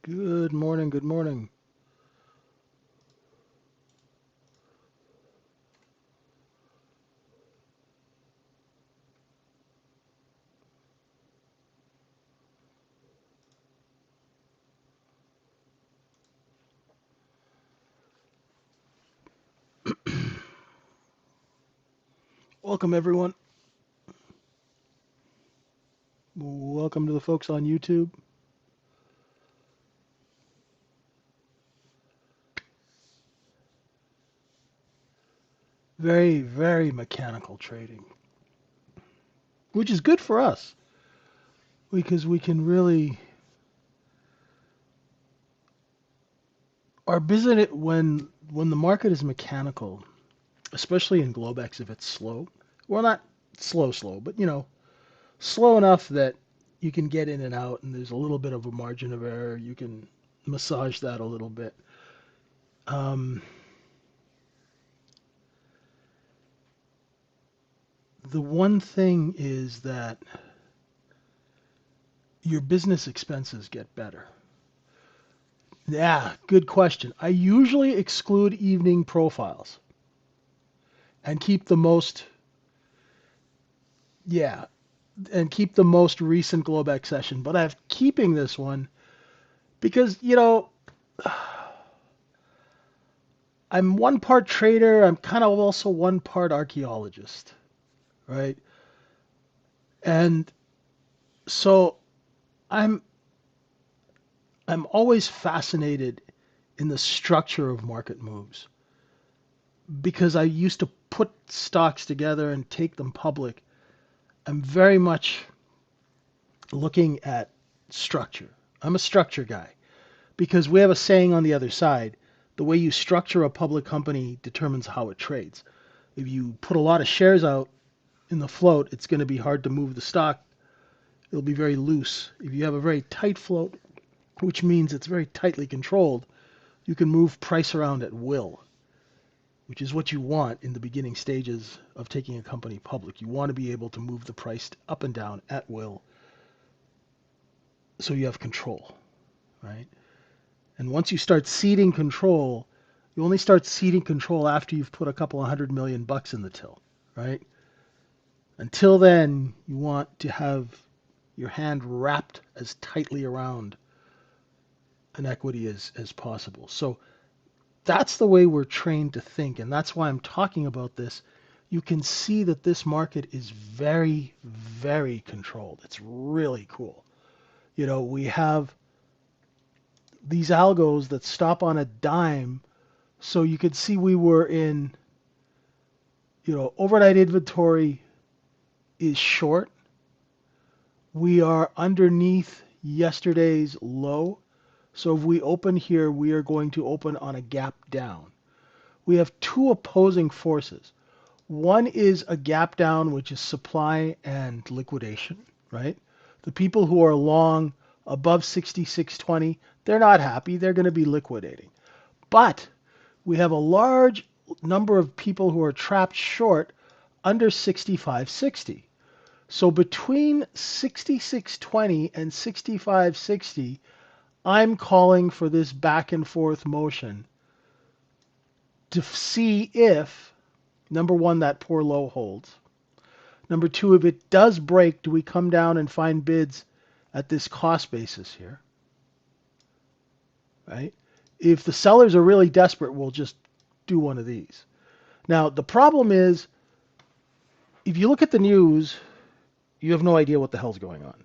Good morning, good morning. Welcome, everyone. Welcome to the folks on YouTube. Very, very mechanical trading, which is good for us because we can really, our business, when the market is mechanical, especially in Globex if it's slow, well, not slow, but slow enough that you can get in and out and there's a little bit of a margin of error. You can massage that a little bit. Um, the one thing is that your business expenses get better. Yeah, good question. I usually exclude evening profiles and keep the most, yeah, and keep the most recent Globex session. But I'm keeping this one because, I'm one part trader. I'm kind of also one part archaeologist, right? And so I'm I'm always fascinated in the structure of market moves because I used to put stocks together and take them public. I'm very much looking at structure. I'm a structure guy because we have a saying on the other side, the way you structure a public company determines how it trades. If you put a lot of shares out in the float, it's going to be hard to move the stock. It'll be very loose. If you have a very tight float, which means it's very tightly controlled, you can move price around at will, which is what you want in the beginning stages of taking a company public. You want to be able to move the price up and down at will so you have control, right? And once you start ceding control, you only start ceding control after you've put a couple of $100 million in the till, right? Until then, you want to have your hand wrapped as tightly around an equity as possible. So that's the way we're trained to think, and that's why I'm talking about this. You can see that this market is very, very controlled. It's really cool. We have these algos that stop on a dime. So you could see we were in, overnight inventory is short. We are underneath yesterday's low. So if we open here, we are going to open on a gap down. We have two opposing forces. One is a gap down, which is supply and liquidation, right? The people who are long above 66.20, they're not happy. They're going to be liquidating. But we have a large number of people who are trapped short under 65.60. So between 66.20 and 65.60, I'm calling for this back and forth motion to see if, number one, that poor low holds. Number two, if it does break, do we come down and find bids at this cost basis here, right? If the sellers are really desperate, we'll just do one of these. Now, the problem is, if you look at the news, you have no idea what the hell's going on.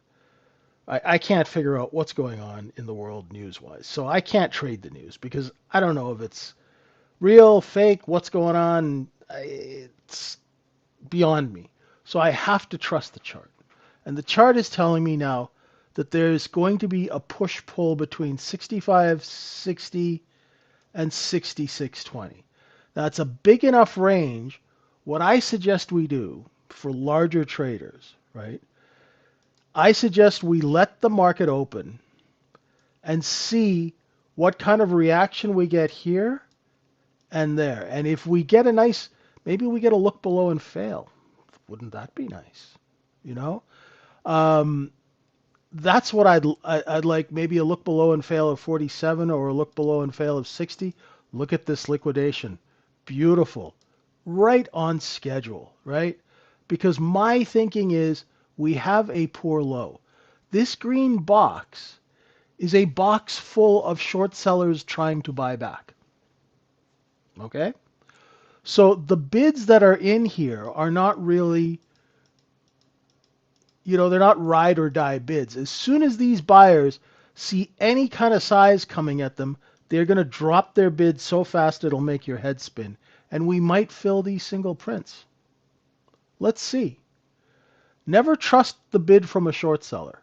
I can't figure out what's going on in the world news-wise. So I can't trade the news because I don't know if it's real, fake, what's going on. It's beyond me. So I have to trust the chart. And the chart is telling me now that there's going to be a push-pull between 65.60 and 66.20. That's a big enough range. What I suggest we do for larger traders, right? I suggest we let the market open and see what kind of reaction we get here and there. And if we get a nice, maybe we get a look below and fail. Wouldn't that be nice? You know? Um, that's what I'd like, maybe a look below and fail of 47 or a look below and fail of 60. Look at this liquidation. Beautiful. Right on schedule, right? Because my thinking is we have a poor low. This green box is a box full of short sellers trying to buy back. Okay? So the bids that are in here are not really, they're not ride or die bids. As soon as these buyers see any kind of size coming at them, they're going to drop their bid so fast it'll make your head spin. And we might fill these single prints. Let's see. Never trust the bid from a short seller.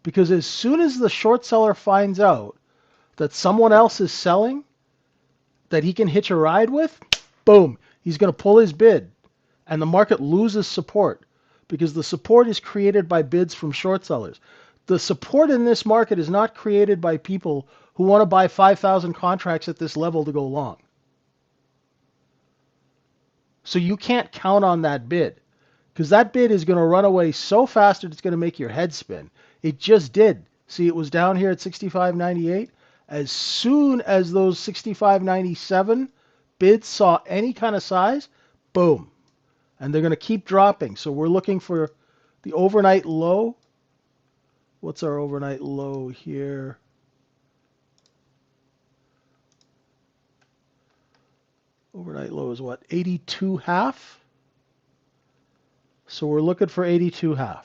Because as soon as the short seller finds out that someone else is selling, that he can hitch a ride with, boom, he's going to pull his bid. And the market loses support because the support is created by bids from short sellers. The support in this market is not created by people who want to buy 5,000 contracts at this level to go long. So you can't count on that bid because that bid is going to run away so fast that it's going to make your head spin. It just did. See, it was down here at 65.98. As soon as those 65.97 bids saw any kind of size, boom. And they're going to keep dropping. So we're looking for the overnight low. What's our overnight low here? Overnight low is what? 82.5. So we're looking for 82.5.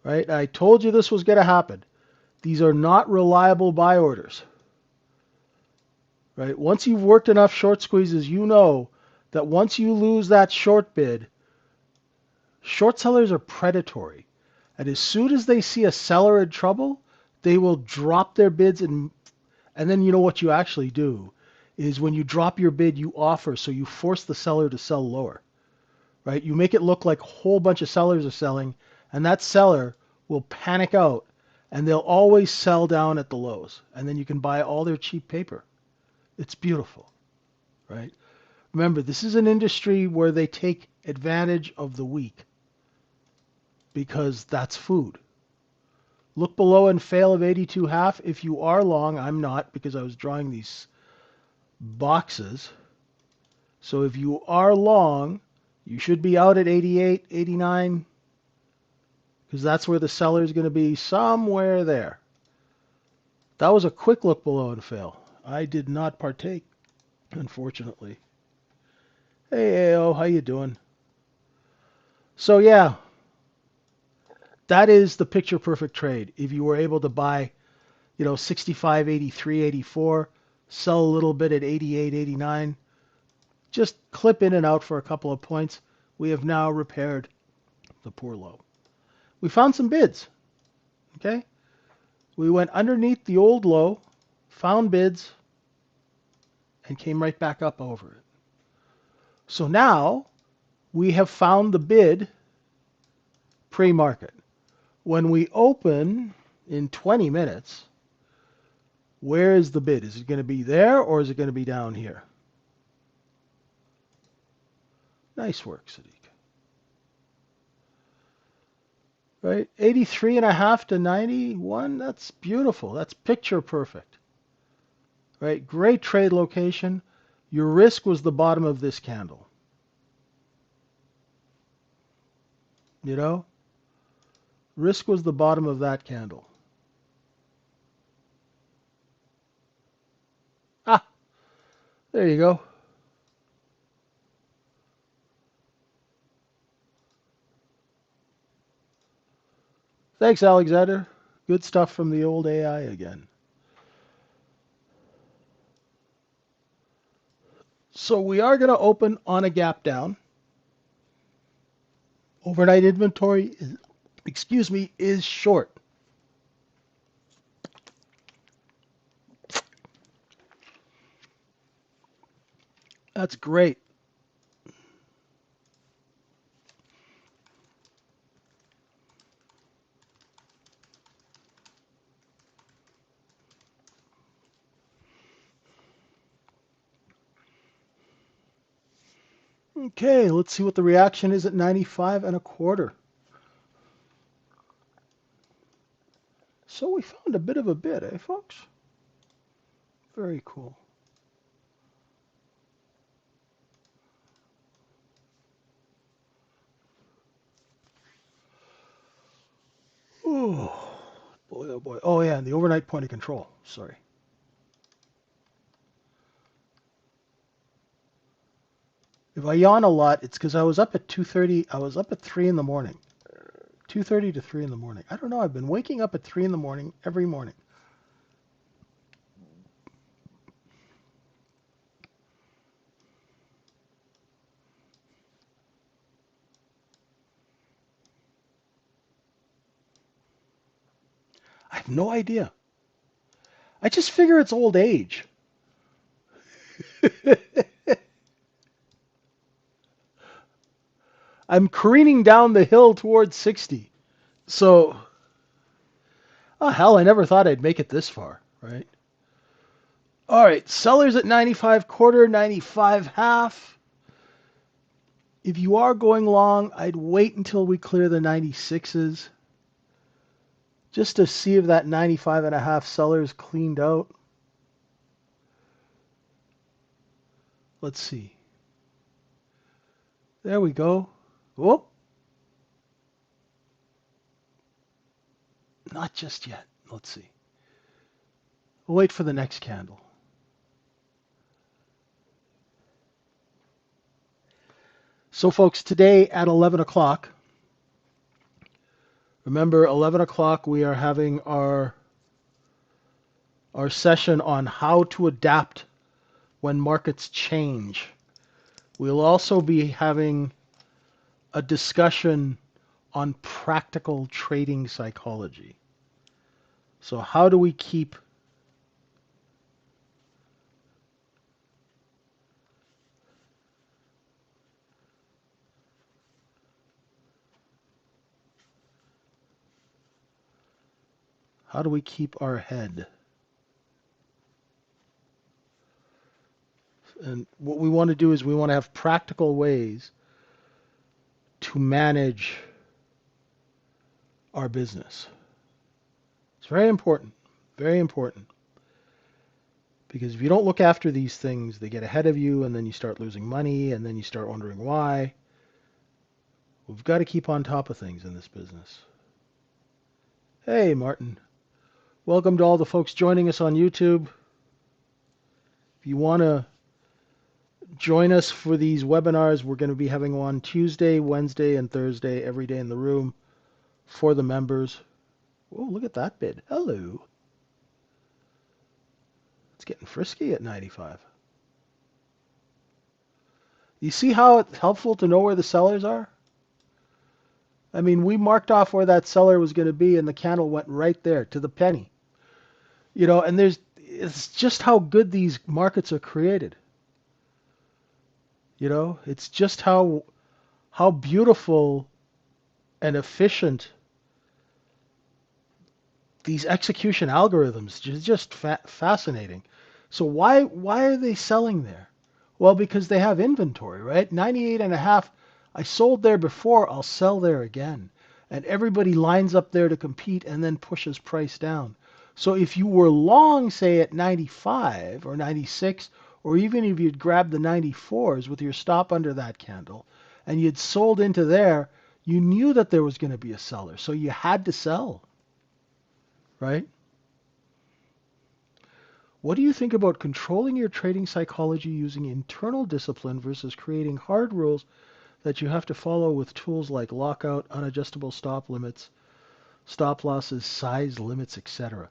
Right? I told you this was going to happen. These are not reliable buy orders. Right? Once you've worked enough short squeezes, you know that once you lose that short bid, short sellers are predatory. And as soon as they see a seller in trouble, they will drop their bids. And then you know what you actually do is when you drop your bid, you offer. So you force the seller to sell lower. Right? You make it look like a whole bunch of sellers are selling. And that seller will panic out. And they'll always sell down at the lows. And then you can buy all their cheap paper. It's beautiful. Right? Remember, this is an industry where they take advantage of the weak because that's food. Look below and fail of 82.5. If you are long, I'm not because I was drawing these boxes. So if you are long, you should be out at 88, 89 because that's where the seller is going to be somewhere there. That was a quick look below and fail. I did not partake, unfortunately. Hey, AO, how you doing? So yeah, that is the picture perfect trade. If you were able to buy, 65, 83, 84, sell a little bit at 88, 89, just clip in and out for a couple of points. We have now repaired the poor low. We found some bids. Okay? We went underneath the old low, found bids, and came right back up over it. So now we have found the bid pre-market. When we open in 20 minutes, where is the bid? Is it going to be there or is it going to be down here? Nice work, Sadiq. Right? 83.5 to 91. That's beautiful. That's picture perfect. Right? Great trade location. Your risk was the bottom of this candle. Risk was the bottom of that candle. Ah, there you go. Thanks, Alexander. Good stuff from the old AI again. So we are going to open on a gap down. Overnight inventory is short. That's great. Okay, let's see what the reaction is at 95 and a quarter. So we found a bit of a bid, eh, folks? Very cool. Oh, boy, oh boy. Oh, yeah, and the overnight point of control. Sorry. If I yawn a lot, it's because I was up at 2:30. I was up at 3 in the morning. 2:30 to 3 in the morning. I don't know. I've been waking up at 3 in the morning every morning. I have no idea. I just figure it's old age. I'm careening down the hill towards 60. So, oh hell, I never thought I'd make it this far, right? All right, sellers at 95 quarter, 95 half. If you are going long, I'd wait until we clear the 96s just to see if that 95 and a half seller is cleaned out. Let's see. There we go. Whoop. Not just yet. Let's see. We'll wait for the next candle. So folks, today at 11 o'clock, remember 11 o'clock we are having our session on how to adapt when markets change. We'll also be having a discussion on practical trading psychology. So how do we keep our head? And what we want to do is we want to have practical ways to manage our business. It's very important, very important. Because if you don't look after these things, they get ahead of you, and then you start losing money, and then you start wondering why. We've got to keep on top of things in this business. Hey, Martin. Welcome to all the folks joining us on YouTube. If you want to join us for these webinars, we're going to be having one Tuesday, Wednesday, and Thursday, every day in the room for the members. Oh, look at that bid. Hello. It's getting frisky at 95. You see how it's helpful to know where the sellers are? I mean, we marked off where that seller was going to be, and the candle went right there to the penny. You know, and it's just how good these markets are created. You know, it's just how beautiful and efficient these execution algorithms, just fascinating. So why are they selling there? Well, because they have inventory, right? 98 and a half, I sold there before, I'll sell there again. And everybody lines up there to compete and then pushes price down. So if you were long, say, at 95 or 96, or even if you'd grabbed the 94s with your stop under that candle, and you'd sold into there, you knew that there was going to be a seller. So you had to sell, right? What do you think about controlling your trading psychology using internal discipline versus creating hard rules that you have to follow with tools like lockout, unadjustable stop limits, stop losses, size limits, etc.?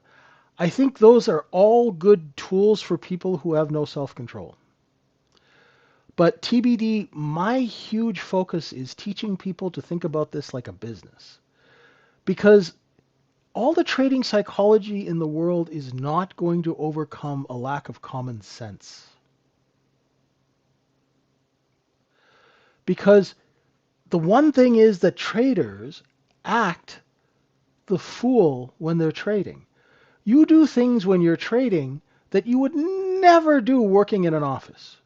I think those are all good tools for people who have no self-control. But TBD, my huge focus is teaching people to think about this like a business. Because all the trading psychology in the world is not going to overcome a lack of common sense. Because the one thing is that traders act the fool when they're trading. You do things when you're trading that you would never do working in an office.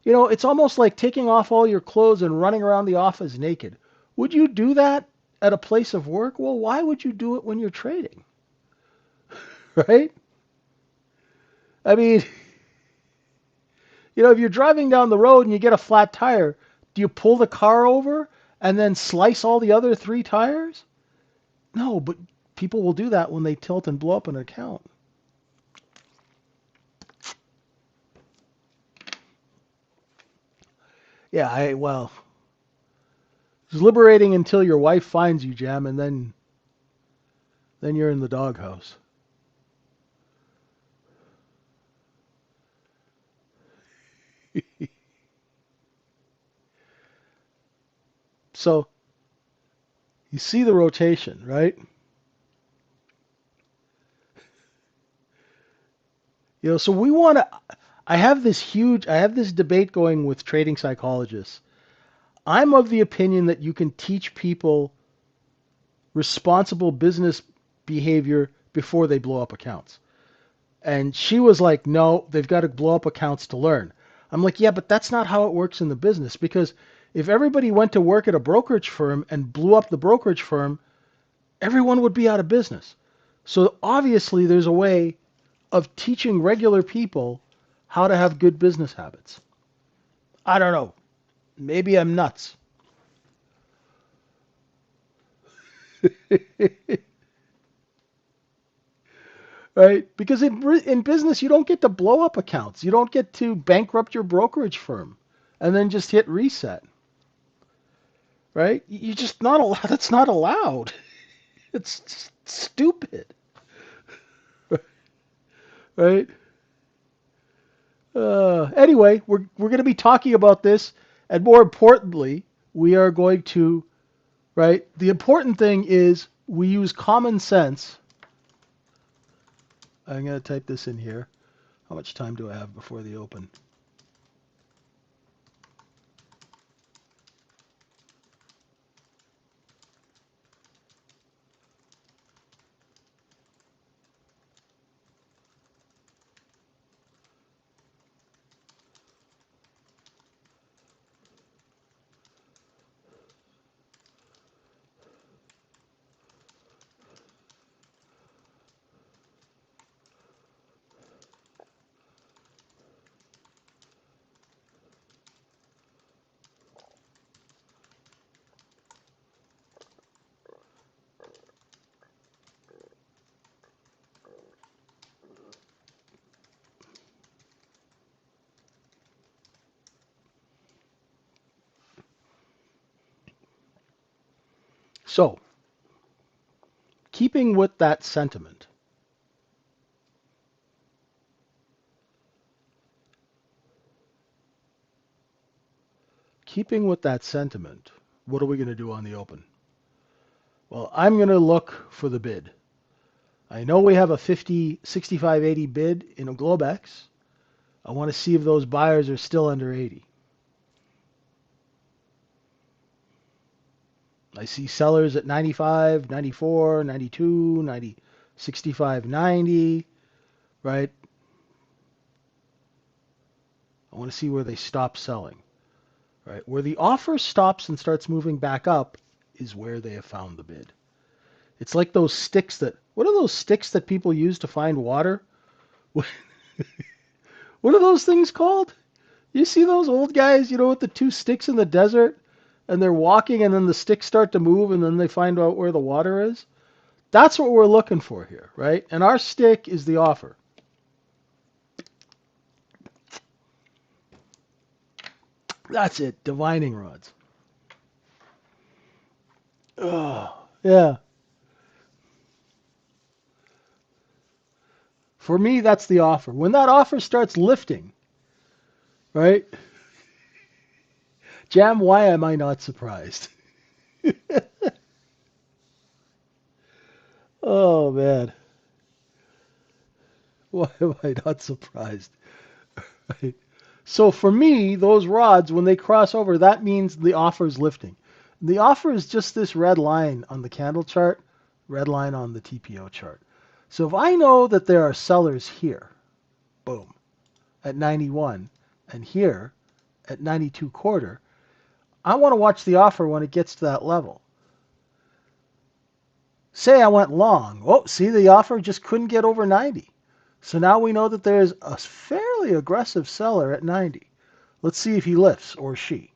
You know, it's almost like taking off all your clothes and running around the office naked. Would you do that at a place of work? Well, why would you do it when you're trading? right? I mean, if you're driving down the road and you get a flat tire, do you pull the car over and then slice all the other three tires? No, but people will do that when they tilt and blow up an account. Yeah, well, it's liberating until your wife finds you, Jam, and then you're in the doghouse. So you see the rotation, right? So we want to. I have this debate going with trading psychologists. I'm of the opinion that you can teach people responsible business behavior before they blow up accounts. And she was like, no, they've got to blow up accounts to learn. I'm like, yeah, but that's not how it works in the business. Because if everybody went to work at a brokerage firm and blew up the brokerage firm, everyone would be out of business. So obviously, there's a way of teaching regular people how to have good business habits. I don't know. Maybe I'm nuts. Right? Because in business, you don't get to blow up accounts. You don't get to bankrupt your brokerage firm and then just hit reset. Right? You just not allowed. That's not allowed. It's stupid. Right? Anyway, we're going to be talking about this, and more importantly, we are going to, right? The important thing is we use common sense. I'm going to type this in here. How much time do I have before the open? So, keeping with that sentiment, what are we going to do on the open? Well, I'm going to look for the bid. I know we have a 50, 65, 80 bid in a Globex. I want to see if those buyers are still under 80. I see sellers at 95, 94, 92, 90, 65, 90, right? I want to see where they stop selling, right? Where the offer stops and starts moving back up is where they have found the bid. It's like those sticks what are those sticks that people use to find water? What are those things called? You see those old guys, with the two sticks in the desert and they're walking and then the sticks start to move and then they find out where the water is? That's what we're looking for here, right? And our stick is the offer. That's it, divining rods. Oh, yeah. For me, that's the offer. When that offer starts lifting, right? Jam, why am I not surprised? Oh, man. Why am I not surprised? Right? So for me, those rods, when they cross over, that means the offer is lifting. The offer is just this red line on the candle chart, red line on the TPO chart. So if I know that there are sellers here, boom, at 91, and here at 92 quarter, I want to watch the offer when it gets to that level. Say I went long. Oh, see, the offer just couldn't get over 90. So now we know that there's a fairly aggressive seller at 90. Let's see if he lifts or she.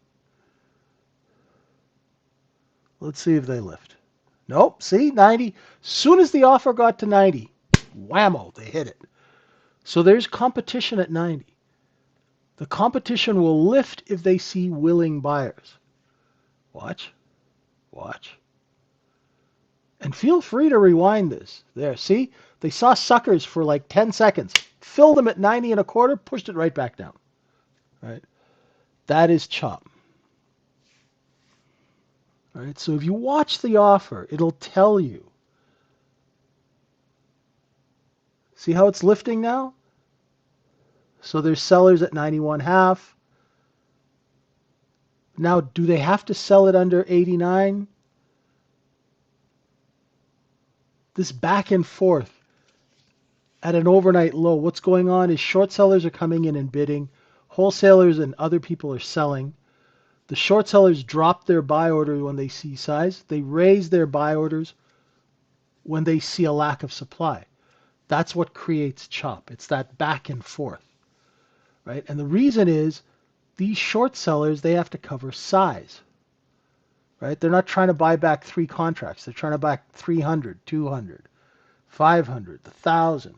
Let's see if they lift. Nope, see, 90. Soon as the offer got to 90, whammo, they hit it. So there's competition at 90. The competition will lift if they see willing buyers. Watch, watch. And feel free to rewind this. There, see? They saw suckers for like 10 seconds. Filled them at 90 and a quarter, pushed it right back down. Right? That is chop. Right? So if you watch the offer, it'll tell you. See how it's lifting now? So there's sellers at 91.5. Now, do they have to sell it under 89? This back and forth at an overnight low, what's going on is short sellers are coming in and bidding. Wholesalers and other people are selling. The short sellers drop their buy orders when they see size. They raise their buy orders when they see a lack of supply. That's what creates chop. It's that back and forth, right? And the reason is these short sellers, they have to cover size, right? They're not trying to buy back 3 contracts. They're trying to buy 300, 200, 500, 1,000.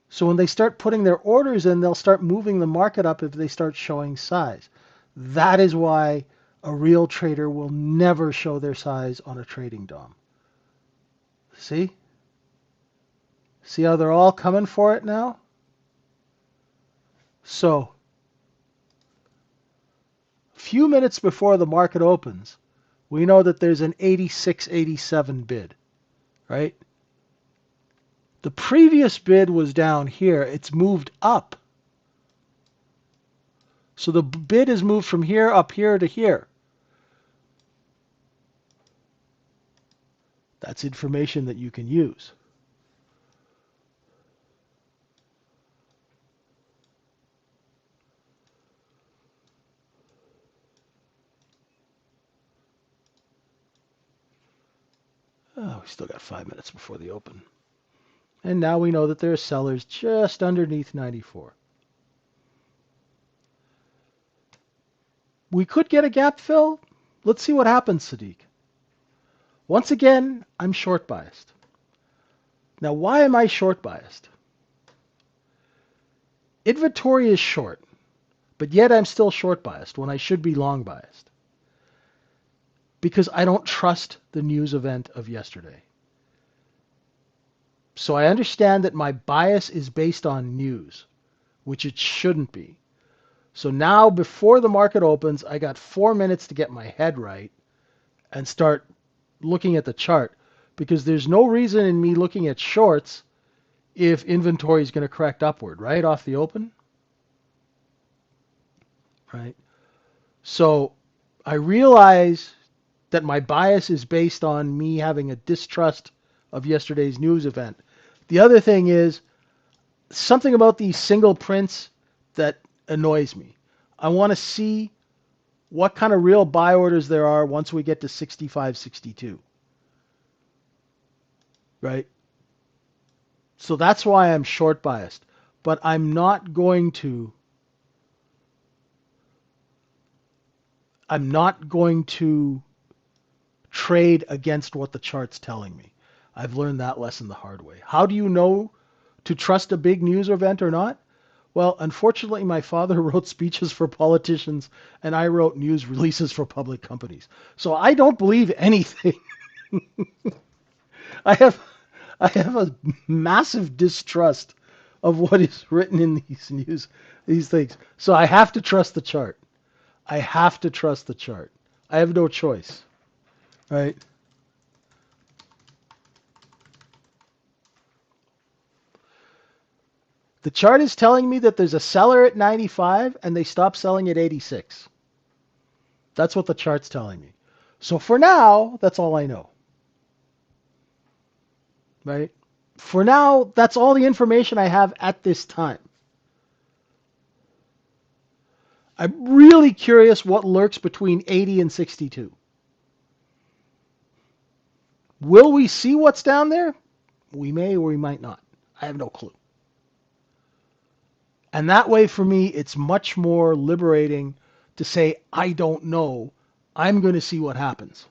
So when they start putting their orders in, they'll start moving the market up if they start showing size. That is why a real trader will never show their size on a trading DOM. See? See how they're all coming for it now? So, a few minutes before the market opens, we know that there's an 86, 87 bid, right? The previous bid was down here. It's moved up. So the bid has moved from here up here to here. That's information that you can use. Oh, we still got 5 minutes before the open. And now we know that there are sellers just underneath 94. We could get a gap fill. Let's see what happens, Sadiq. Once again, I'm short biased. Now, why am I short biased? Inventory is short, but yet I'm still short biased when I should be long biased. Because I don't trust the news event of yesterday. So I understand that my bias is based on news, which it shouldn't be. So now, before the market opens, I got 4 minutes to get my head right and start looking at the chart, because there's no reason in me looking at shorts if inventory is going to correct upward, right, off the open. Right? So I realize that my bias is based on me having a distrust of yesterday's news event. The other thing is something about these single prints that annoys me. I want to see what kind of real buy orders there are once we get to 65, 62. Right? So that's why I'm short biased. But I'm not going to trade against what the chart's telling me. I've learned that lesson the hard way. How do you know to trust a big news event or not? Well, unfortunately, my father wrote speeches for politicians, and I wrote news releases for public companies. So I don't believe anything. I have a massive distrust of what is written in these things. So I have to trust the chart. I have to trust the chart. I have no choice. Right? The chart is telling me that there's a seller at 95 and they stop selling at 86. That's what the chart's telling me. So for now, that's all I know. Right? For now, that's all the information I have at this time. I'm really curious what lurks between 80 and 62. Will we see what's down there? We may or we might not. I have no clue. And that way, for me, it's much more liberating to say, I don't know. I'm going to see what happens.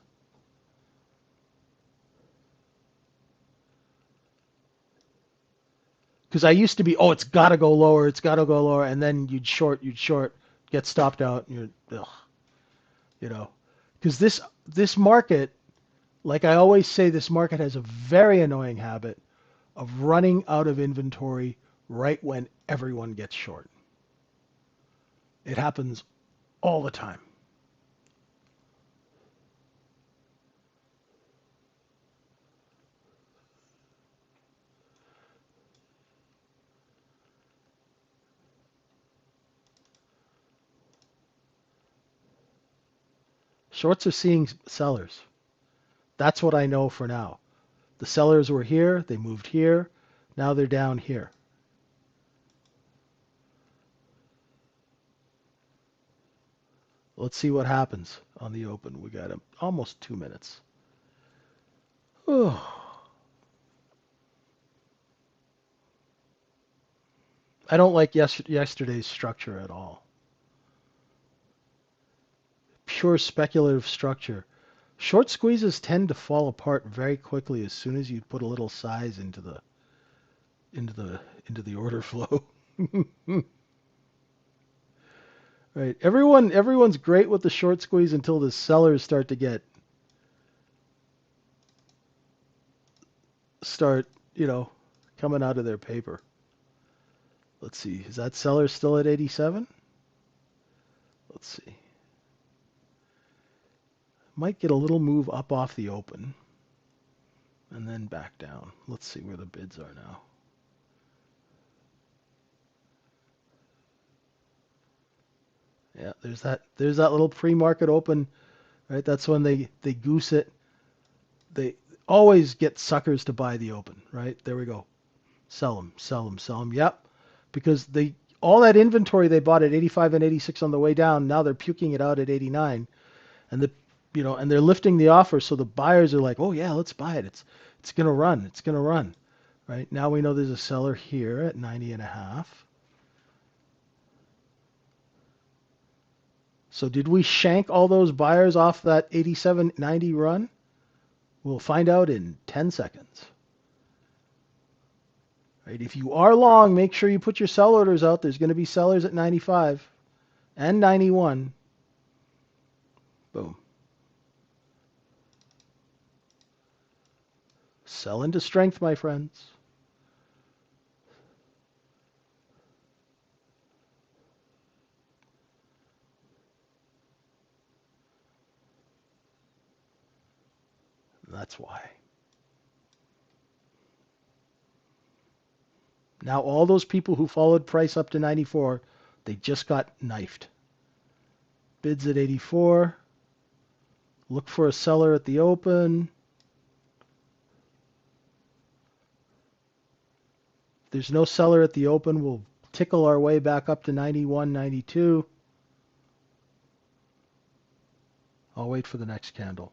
Because I used to be, oh, it's got to go lower, it's got to go lower, and then you'd short, get stopped out, and you're, ugh, you know. Because this market, like I always say, this market has a very annoying habit of running out of inventory right when everyone gets short. It happens all the time. Shorts are seeing sellers. That's what I know for now. The sellers were here, they moved here, now they're down here. Let's see what happens on the open. We got almost 2 minutes. Oh, I don't like yesterday's structure at all. Pure speculative structure. Short squeezes tend to fall apart very quickly as soon as you put a little size into the into the order flow. Right. Everyone's great with the short squeeze until the sellers start, coming out of their paper. Let's see. Is that seller still at 87? Let's see. Might get a little move up off the open and then back down. Let's see where the bids are now. Yeah, there's that little pre-market open, right? That's when they goose it. They always get suckers to buy the open, right? There we go. Sell them, sell them, sell them. Yep. Because they all that inventory they bought at 85 and 86 on the way down, now they're puking it out at 89, and and they're lifting the offer, so the buyers are like, oh yeah, let's buy it. It's gonna run. It's gonna run. Right now we know there's a seller here at 90 and a half. So did we shank all those buyers off that 87.90 run? We'll find out in 10 seconds. Right? If you are long, make sure you put your sell orders out. There's going to be sellers at 95 and 91. Boom. Sell into strength, my friends. That's why. Now all those people who followed price up to 94, they just got knifed. Bids at 84. Look for a seller at the open. If there's no seller at the open, we'll tickle our way back up to 91, 92. I'll wait for the next candle.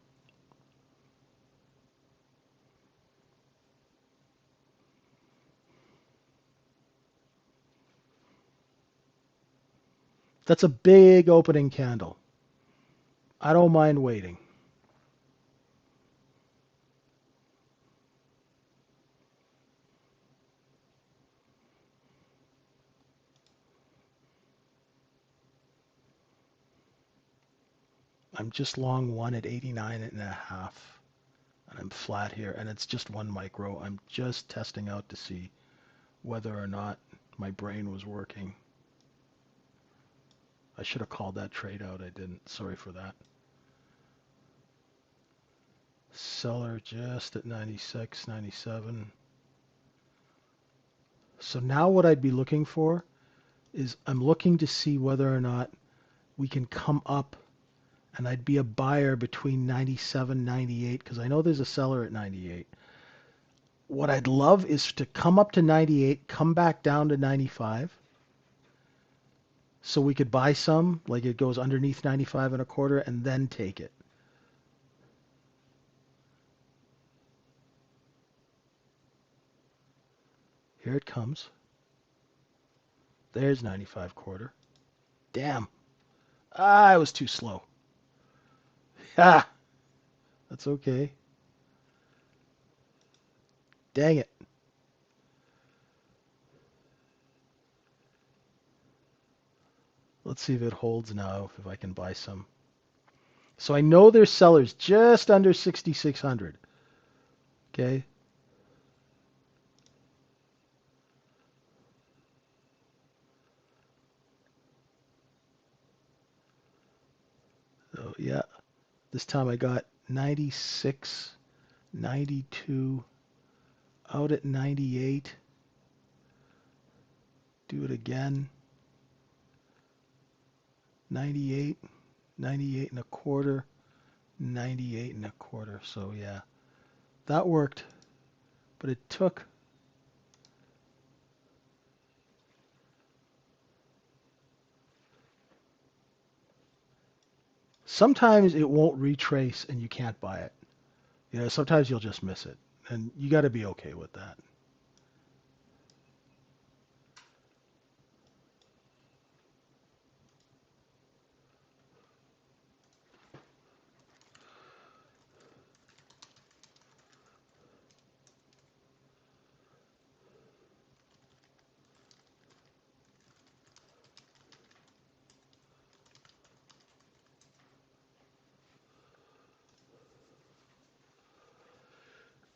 That's a big opening candle. I don't mind waiting. I'm just long one at 89 and a half. And I'm flat here, and it's just one micro. I'm just testing out to see whether or not my brain was working. I should have called that trade out. I didn't. Sorry for that. Seller just at 96, 97. So now what I'd be looking for is I'm looking to see whether or not we can come up, and I'd be a buyer between 97, 98, because I know there's a seller at 98. What I'd love is to come up to 98, come back down to 95, so we could buy some, like it goes underneath 95 and a quarter, and then take it. Here it comes. There's 95 quarter. Damn. I was too slow. Ah, that's okay. Dang it. Let's see if it holds now, if I can buy some. So I know there's sellers just under 6,600. Okay. So yeah, this time I got 96, 92, out at 98. Do it again. 98, 98 and a quarter, 98 and a quarter. So yeah, that worked, but it took. Sometimes it won't retrace and you can't buy it. You know, sometimes you'll just miss it, and you got to be okay with that.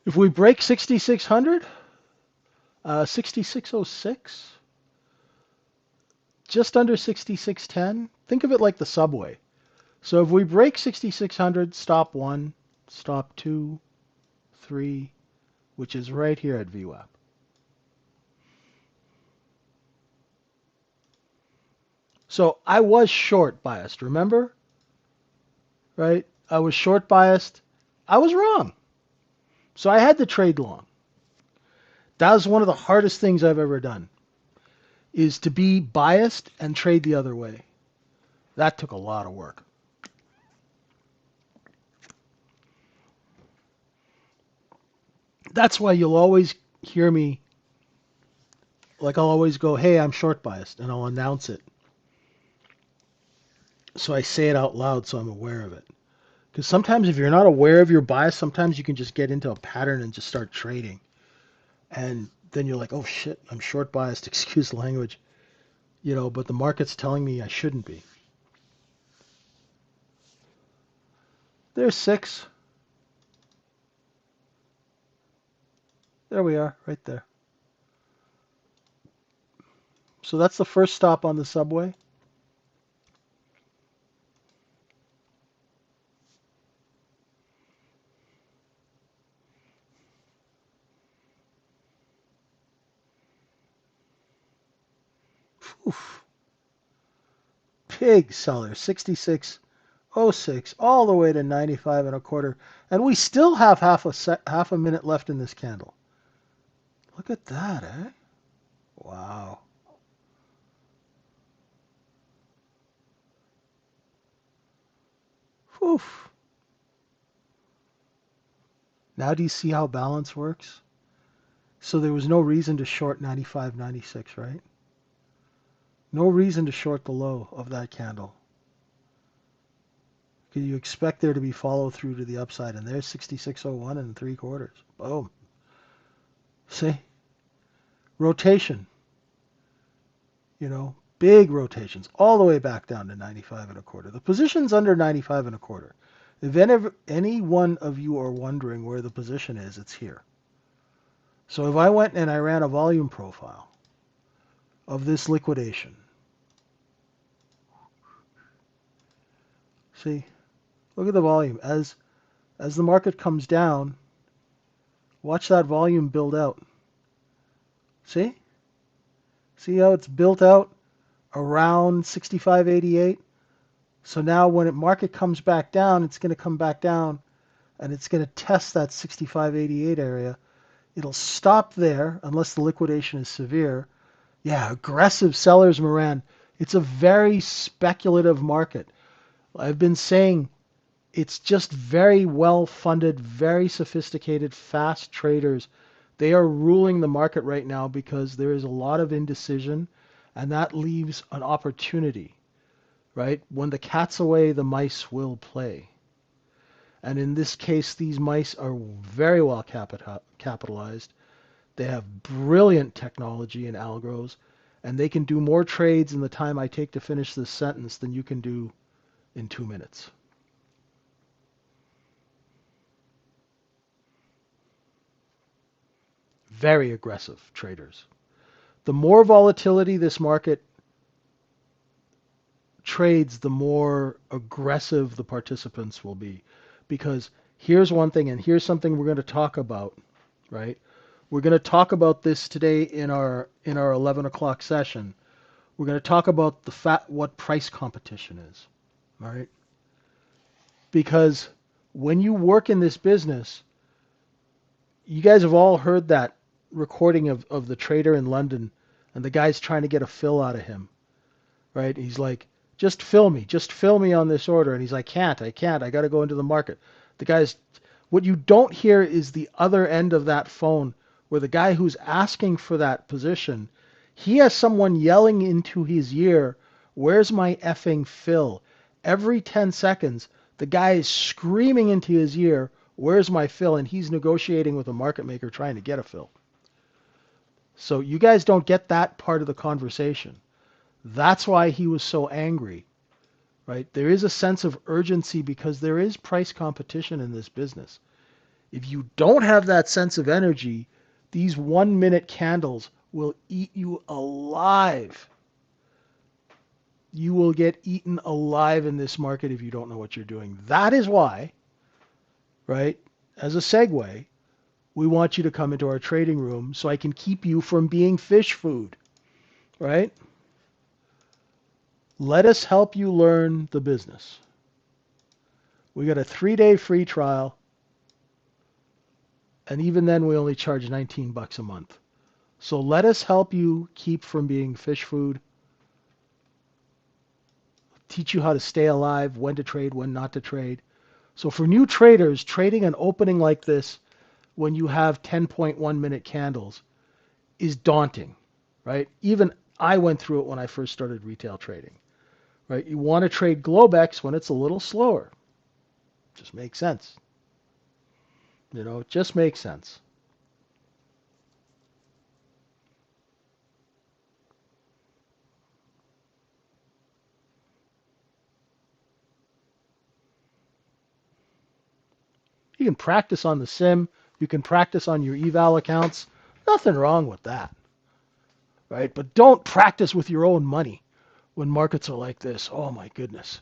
If we break 6,600, 6606, just under 6610, think of it like the subway. So if we break 6,600, stop 1, stop 2, 3, which is right here at VWAP. So I was short biased, remember? Right? I was short biased. I was wrong. So I had to trade long. That was one of the hardest things I've ever done, is to be biased and trade the other way. That took a lot of work. That's why you'll always hear me, like I'll always go, hey, I'm short biased, and I'll announce it. So I say it out loud so I'm aware of it. Because sometimes if you're not aware of your bias, sometimes you can just get into a pattern and just start trading. And then you're like, oh shit, I'm short biased, excuse the language. You know, but the market's telling me I shouldn't be. There's 6. There we are, right there. So that's the first stop on the subway. Oof. Pig seller, 6606, all the way to 95 and a quarter. And we still have half a minute left in this candle. Look at that, eh? Wow. Oof. Now do you see how balance works? So there was no reason to short 95, 96, right? No reason to short the low of that candle. Because you expect there to be follow through to the upside, and there's 6601 and 3/4. Boom. See? Rotation. You know, big rotations all the way back down to 95 and a quarter. The position's under 95 and a quarter. If any one of you are wondering where the position is, it's here. So if I went and I ran a volume profile of this liquidation, see, look at the volume. As the market comes down, watch that volume build out. See? See how it's built out around 65.88? So now when the market comes back down, it's going to come back down and it's going to test that 65.88 area. It'll stop there unless the liquidation is severe. Yeah, aggressive sellers, Moran. It's a very speculative market. I've been saying it's just very well funded, very sophisticated, fast traders They are ruling the market right now because there is a lot of indecision, and that leaves an opportunity, right? When the cat's away, the mice will play. And in this case, these mice are very well capitalized. They have brilliant technology and algos, and they can do more trades in the time I take to finish this sentence than you can do in 2 minutes. Very aggressive traders. The more volatility this market trades, the more aggressive the participants will be. Because here's one thing, and here's something we're going to talk about, right? We're going to talk about this today in our 11 o'clock session. We're going to talk about what price competition is, all right? Because when you work in this business, you guys have all heard that recording of the trader in London, and the guy's trying to get a fill out of him, right? He's like, just fill me on this order. And he's like, I can't, I got to go into the market. The guy's, what you don't hear is the other end of that phone where the guy who's asking for that position, he has someone yelling into his ear, where's my effing fill? Every 10 seconds, the guy is screaming into his ear, where's my fill? And he's negotiating with a market maker trying to get a fill. So you guys don't get that part of the conversation. That's why he was so angry, right? There is a sense of urgency because there is price competition in this business. If you don't have that sense of energy, these 1 minute candles will eat you alive. You will get eaten alive in this market if you don't know what you're doing. That is why, right, as a segue, we want you to come into our trading room so I can keep you from being fish food, right? Let us help you learn the business. We got a 3-day free trial, and even then we only charge $19 a month. So let us help you keep from being fish food. Teach you how to stay alive, when to trade, when not to trade. So for new traders, trading an opening like this when you have 10.1 minute candles is daunting, right? Even I went through it when I first started retail trading, right? You want to trade Globex when it's a little slower. Just makes sense. You know, it just makes sense. You can practice on the sim. You can practice on your eval accounts. Nothing wrong with that, right? But don't practice with your own money when markets are like this. Oh my goodness.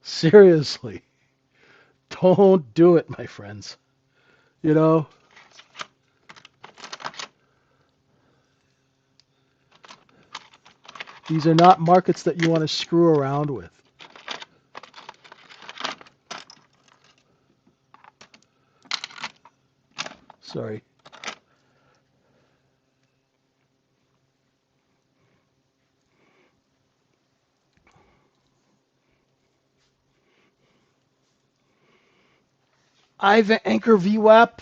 Seriously. Don't do it, my friends. You know, these are not markets that you want to screw around with. Sorry. I anchor VWAP,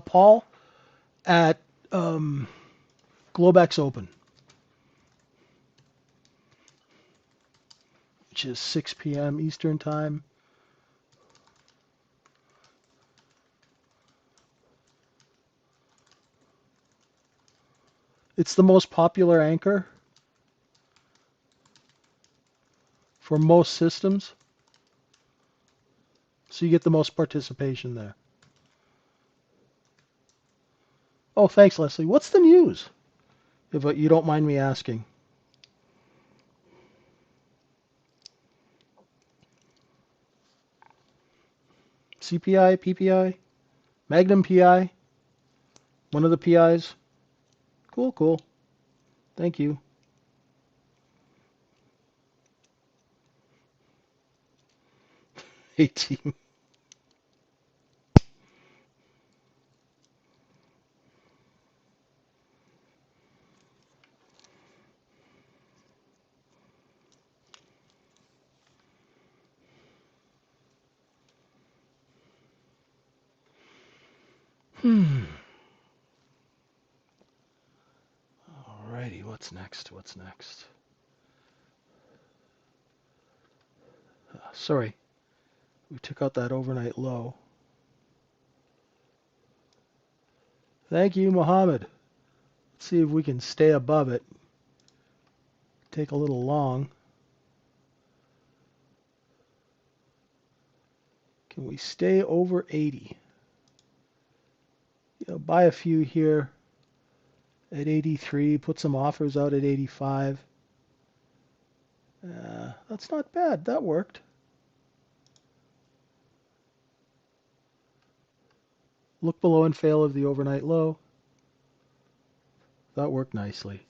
Paul, at Globex Open, which is 6 p.m. Eastern Time. It's the most popular anchor for most systems, so you get the most participation there. Oh, thanks, Leslie. What's the news? If you don't mind me asking. CPI, PPI, Magnum PI, one of the PIs. Cool, cool. Thank you. 18. Hmm. Alrighty, what's next? What's next? Sorry, we took out that overnight low. Thank you, Mohammed. Let's see if we can stay above it. Take a little long. Can we stay over 80? Buy a few here at 83. Put some offers out at 85. That's not bad. That worked. Look below and fail of the overnight low. That worked nicely.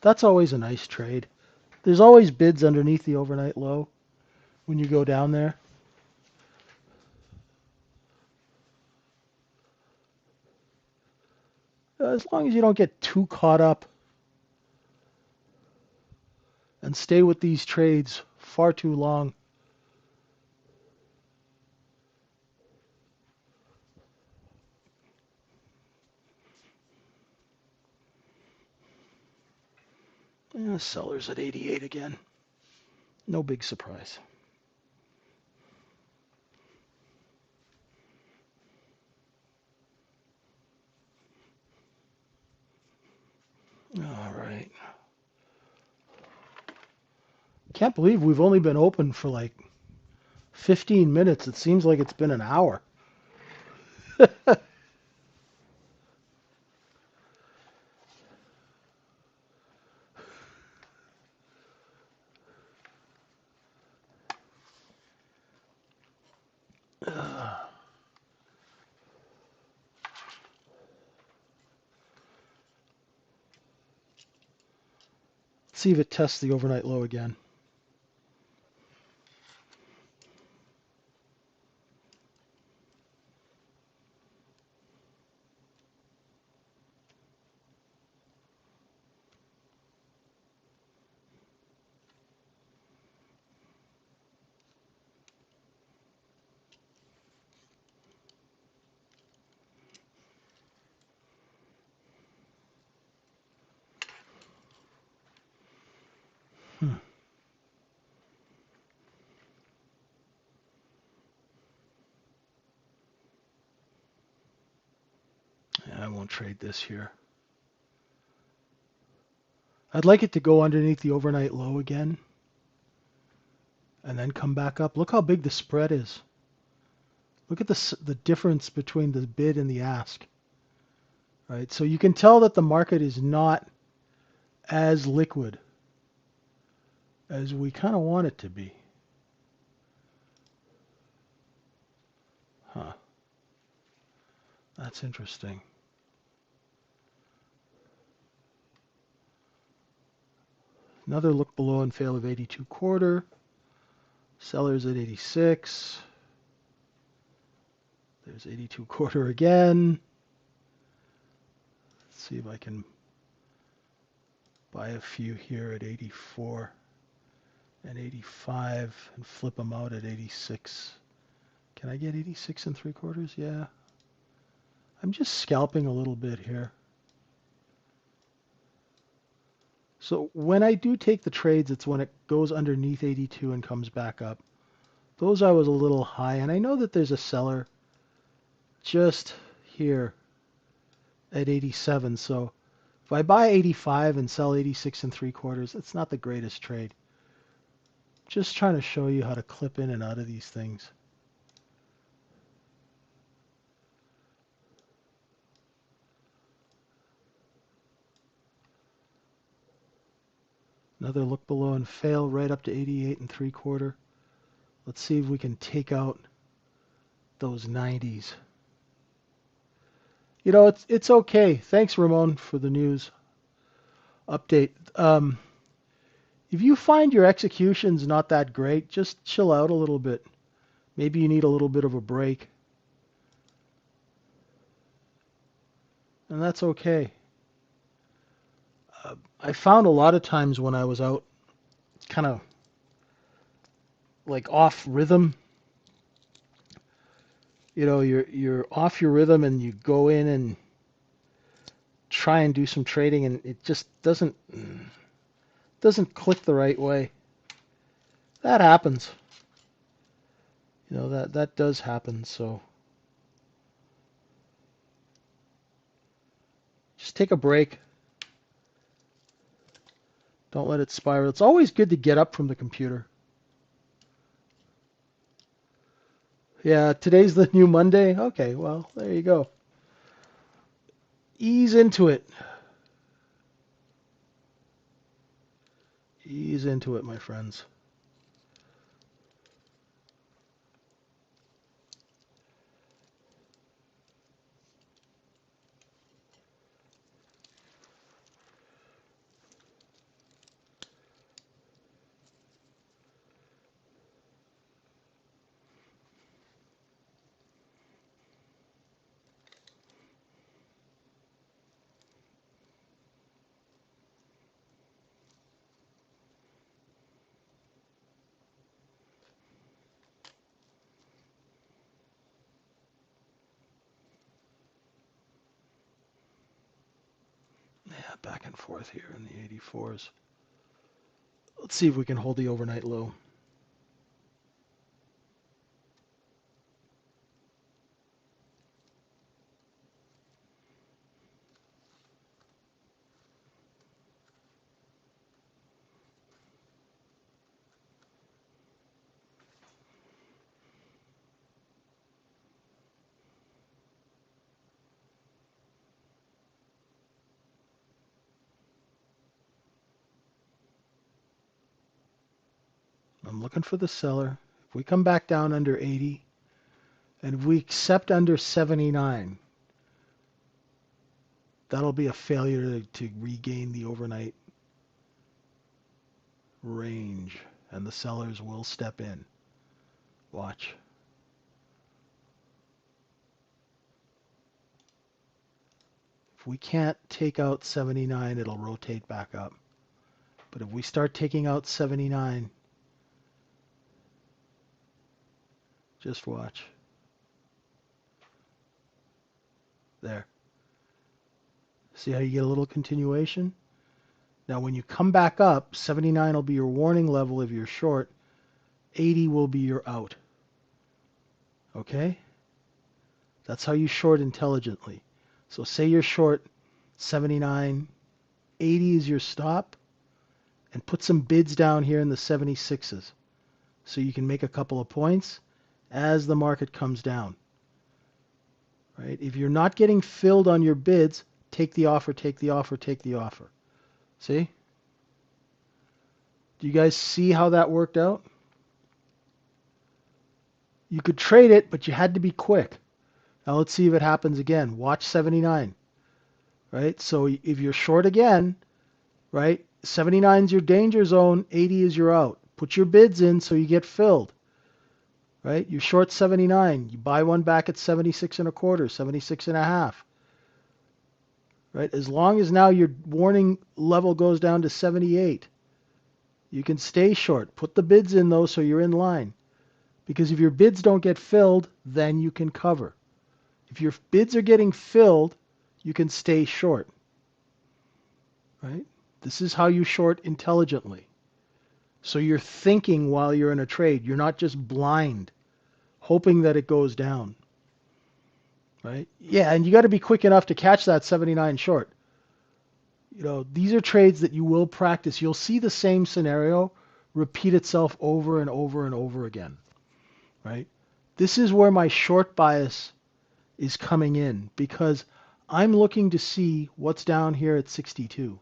That's always a nice trade. There's always bids underneath the overnight low when you go down there. As long as you don't get too caught up and stay with these trades far too long. Sellers at 88 again. No big surprise. All right. Can't believe we've only been open for like 15 minutes. It seems like it's been an hour. Let's see if it tests the overnight low again. I won't trade this here. I'd like it to go underneath the overnight low again and then come back up. Look how big the spread is. Look at the difference between the bid and the ask. Right? So you can tell that the market is not as liquid as we kind of want it to be. Huh. That's interesting. Another look below and fail of 82 quarter. Sellers at 86. There's 82 quarter again. Let's see if I can buy a few here at 84 and 85 and flip them out at 86. Can I get 86 and 3/4? Yeah. I'm just scalping a little bit here. So when I do take the trades, it's when it goes underneath 82 and comes back up. Those I was a little high, and I know that there's a seller just here at 87. So if I buy 85 and sell 86 and 3/4, it's not the greatest trade. Just trying to show you how to clip in and out of these things. Another look below and fail right up to 88 and 3/4. Let's see if we can take out those 90s. It's okay. Thanks, Ramon, for the news update. If you find your execution's not that great, just chill out a little bit. Maybe you need a little bit of a break. And that's okay. I found a lot of times when I was out kind of like off rhythm, you're off your rhythm and you go in and try and do some trading and it just doesn't click the right way. That happens. That does happen. So just take a break. Don't let it spiral. It's always good to get up from the computer. Yeah, today's the new Monday. Okay, well, there you go. Ease into it. Ease into it, my friends. Yeah, back and forth here in the 84s. Let's see if we can hold the overnight low. I'm looking for the seller. If we come back down under 80, and if we accept under 79, that'll be a failure to regain the overnight range, and the sellers will step in. Watch. If we can't take out 79, it'll rotate back up. But if we start taking out 79, just watch. There. See how you get a little continuation? Now when you come back up, 79 will be your warning level if you're short. 80 will be your out. Okay? That's how you short intelligently. So say you're short 79, 80 is your stop, and put some bids down here in the 76s so you can make a couple of points as the market comes down. Right? If you're not getting filled on your bids, take the offer, take the offer, take the offer. See? Do you guys see how that worked out? You could trade it, but you had to be quick. Now let's see if it happens again. Watch 79. Right? So if you're short again, right? 79 is your danger zone, 80 is your out. Put your bids in so you get filled. Right? You're short 79. You buy one back at 76 and a quarter, 76 and a half. Right? As long as now your warning level goes down to 78, you can stay short. Put the bids in though so you're in line. Because if your bids don't get filled, then you can cover. If your bids are getting filled, you can stay short. Right? This is how you short intelligently. So you're thinking while you're in a trade. You're not just blind, hoping that it goes down. Right? Yeah, and you got to be quick enough to catch that 79 short. These are trades that you will practice. You'll see the same scenario repeat itself over and over and over again. Right? This is where my short bias is coming in because I'm looking to see what's down here at 62.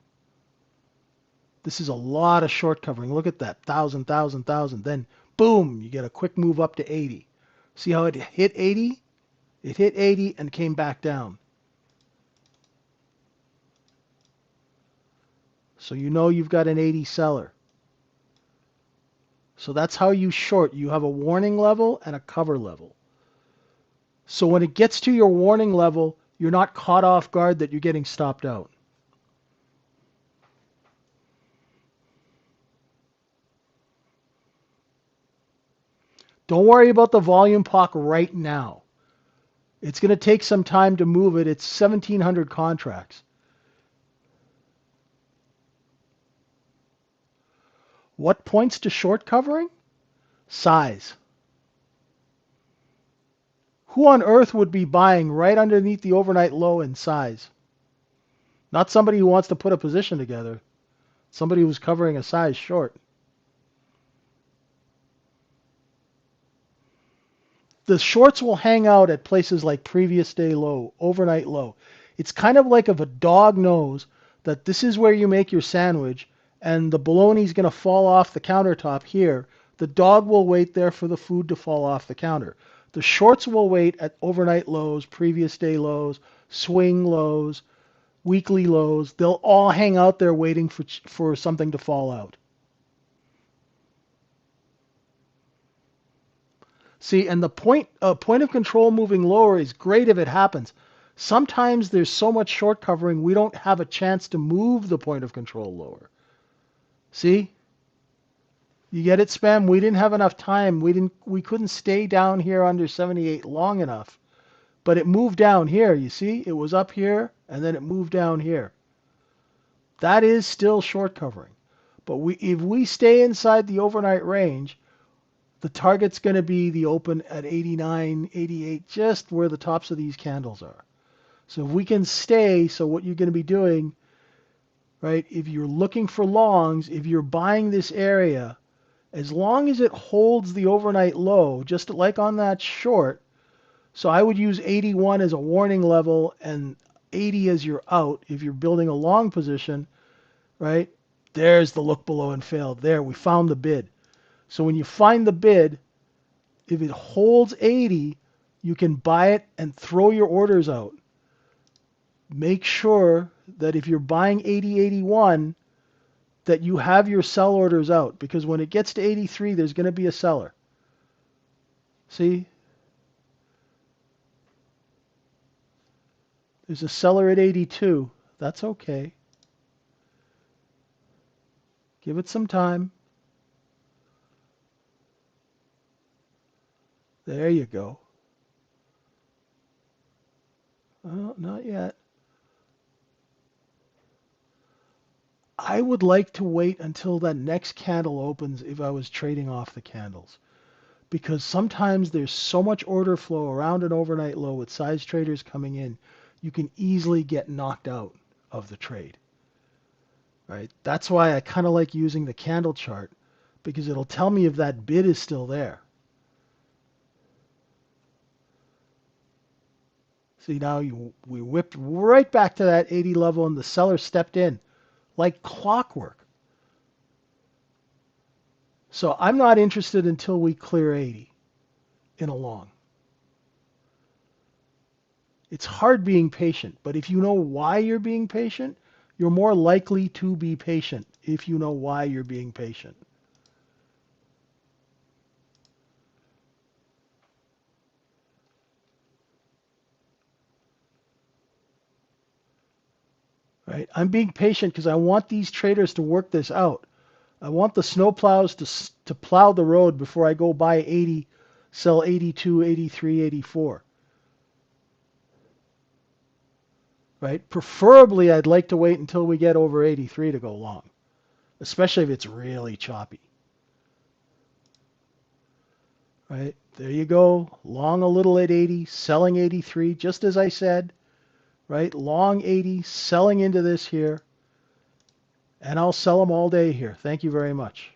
This is a lot of short covering. Look at that. 1,000, 1,000, 1,000. Then, boom, you get a quick move up to 80. See how it hit 80? It hit 80 and came back down. So you know you've got an 80 seller. So that's how you short. You have a warning level and a cover level. So when it gets to your warning level, you're not caught off guard that you're getting stopped out. Don't worry about the volume POC right now. It's going to take some time to move it. It's 1,700 contracts. What points to short covering? Size. Who on earth would be buying right underneath the overnight low in size? Not somebody who wants to put a position together. Somebody who's covering a size short. The shorts will hang out at places like previous day low, overnight low. It's kind of like if a dog knows that this is where you make your sandwich and the bologna's going to fall off the countertop here. The dog will wait there for the food to fall off the counter. The shorts will wait at overnight lows, previous day lows, swing lows, weekly lows. They'll all hang out there waiting for something to fall out. See, and the point of control moving lower is great if it happens. Sometimes there's so much short covering we don't have a chance to move the point of control lower. See? You get it, Spam? We didn't have enough time. We couldn't stay down here under 78 long enough. But it moved down here, you see? It was up here and then it moved down here. That is still short covering. But if we stay inside the overnight range, the target's going to be the open at 89, 88, just where the tops of these candles are. So if we can stay, so what you're going to be doing, right, if you're looking for longs, if you're buying this area, as long as it holds the overnight low, just like on that short, so I would use 81 as a warning level and 80 as your out if you're building a long position, right? There's the look below and failed. There, we found the bid. So when you find the bid, if it holds 80, you can buy it and throw your orders out. Make sure that if you're buying 80, 81, that you have your sell orders out, because when it gets to 83, there's going to be a seller. See? There's a seller at 82. That's okay. Give it some time. There you go. Oh, not yet. I would like to wait until that next candle opens if I was trading off the candles. Because sometimes there's so much order flow around an overnight low with size traders coming in, you can easily get knocked out of the trade. Right? That's why I kind of like using the candle chart, because it'll tell me if that bid is still there. See, now we whipped right back to that 80 level and the seller stepped in like clockwork. So I'm not interested until we clear 80 in a long. It's hard being patient, but if you know why you're being patient, you're more likely to be patient if you know why you're being patient. Right? I'm being patient because I want these traders to work this out. I want the snowplows to plow the road before I go buy 80, sell 82, 83, 84. Right? Preferably, I'd like to wait until we get over 83 to go long, especially if it's really choppy. Right? There you go. Long a little at 80, selling 83, just as I said. Right? Long 80, selling into this here. And I'll sell them all day here. Thank you very much.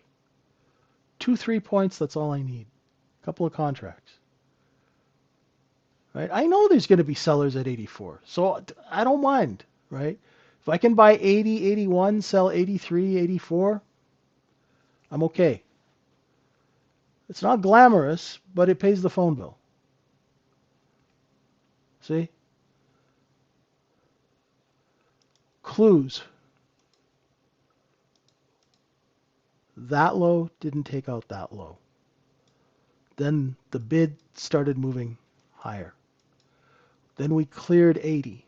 2-3 points, that's all I need. A couple of contracts. Right? I know there's going to be sellers at 84, so I don't mind. Right? If I can buy 80, 81, sell 83, 84, I'm okay. It's not glamorous, but it pays the phone bill. See? Clues. That low didn't take out that low. Then the bid started moving higher. Then we cleared 80.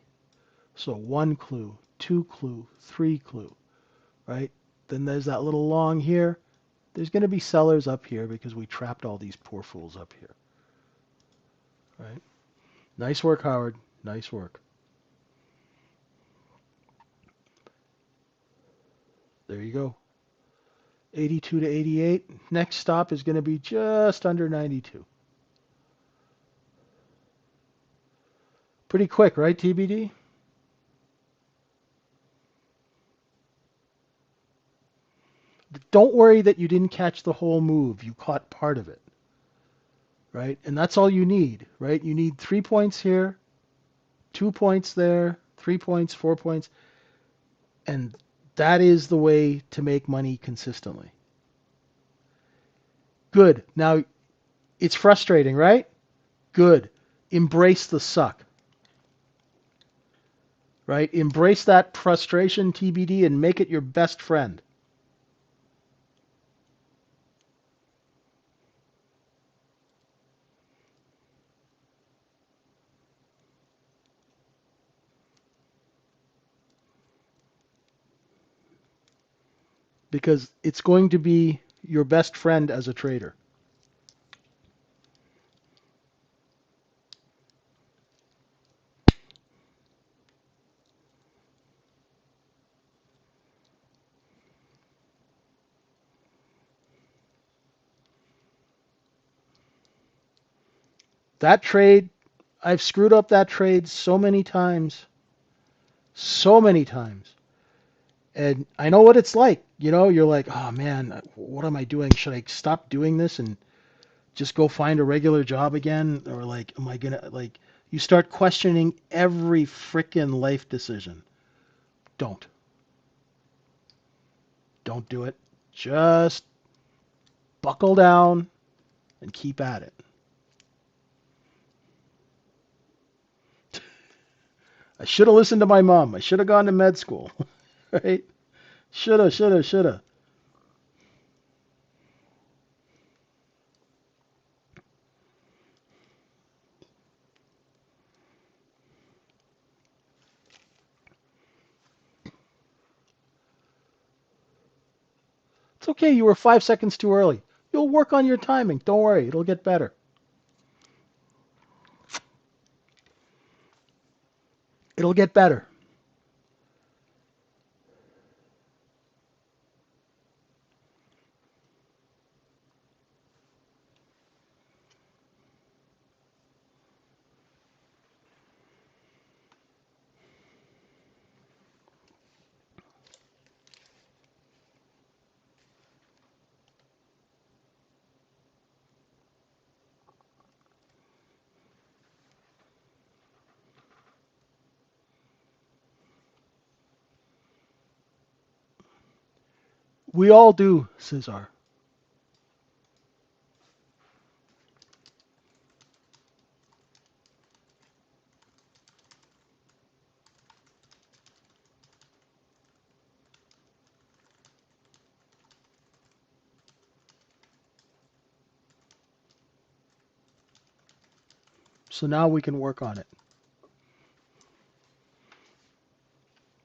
So 1 clue, 2 clue, 3 clue, right? Then there's that little long here. There's going to be sellers up here because we trapped all these poor fools up here, right? Nice work, Howard. Nice work. There you go. 82 to 88. Next stop is going to be just under 92. Pretty quick, right, TBD? Don't worry that you didn't catch the whole move. You caught part of it, right? And that's all you need, right? You need 3 points here, 2 points there, 3 points, 4 points, and that is the way to make money consistently. Good. Now, it's frustrating, right? Good. Embrace the suck, right? Embrace that frustration, TBD, and make it your best friend. Because it's going to be your best friend as a trader. That trade, I've screwed up that trade so many times. So many times. And I know what it's like. You know, you're like, oh man, what am I doing? Should I stop doing this and just go find a regular job again? Or like, am I gonna like you start questioning every frickin' life decision. Don't. Don't do it. Just buckle down and keep at it. I should have listened to my mom. I should have gone to med school. Right? Shoulda, shoulda, shoulda. It's okay. You were 5 seconds too early. You'll work on your timing. Don't worry. It'll get better. It'll get better. We all do, Cesar. So now we can work on it.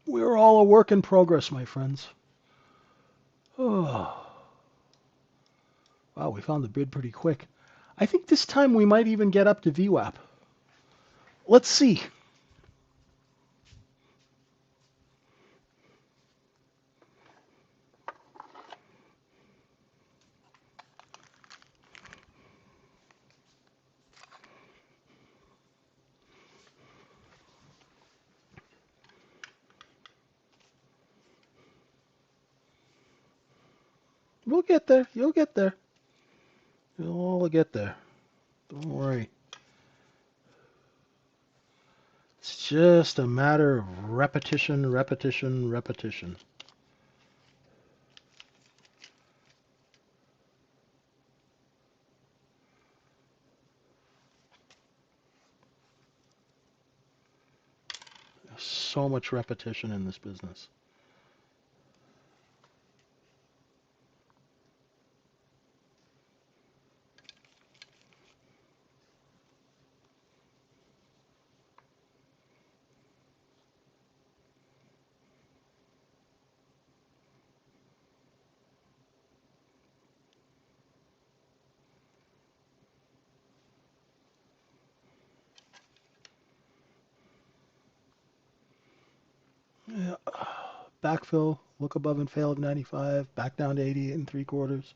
We're all a work in progress, my friends. Oh, wow, we found the bid pretty quick. I think this time we might even get up to VWAP. Let's see. We'll get there. You'll get there. You'll all get there. Don't worry. It's just a matter of repetition, repetition, repetition. There's so much repetition in this business. Yeah. Backfill, look above and fail at 95, back down to 88 and three quarters.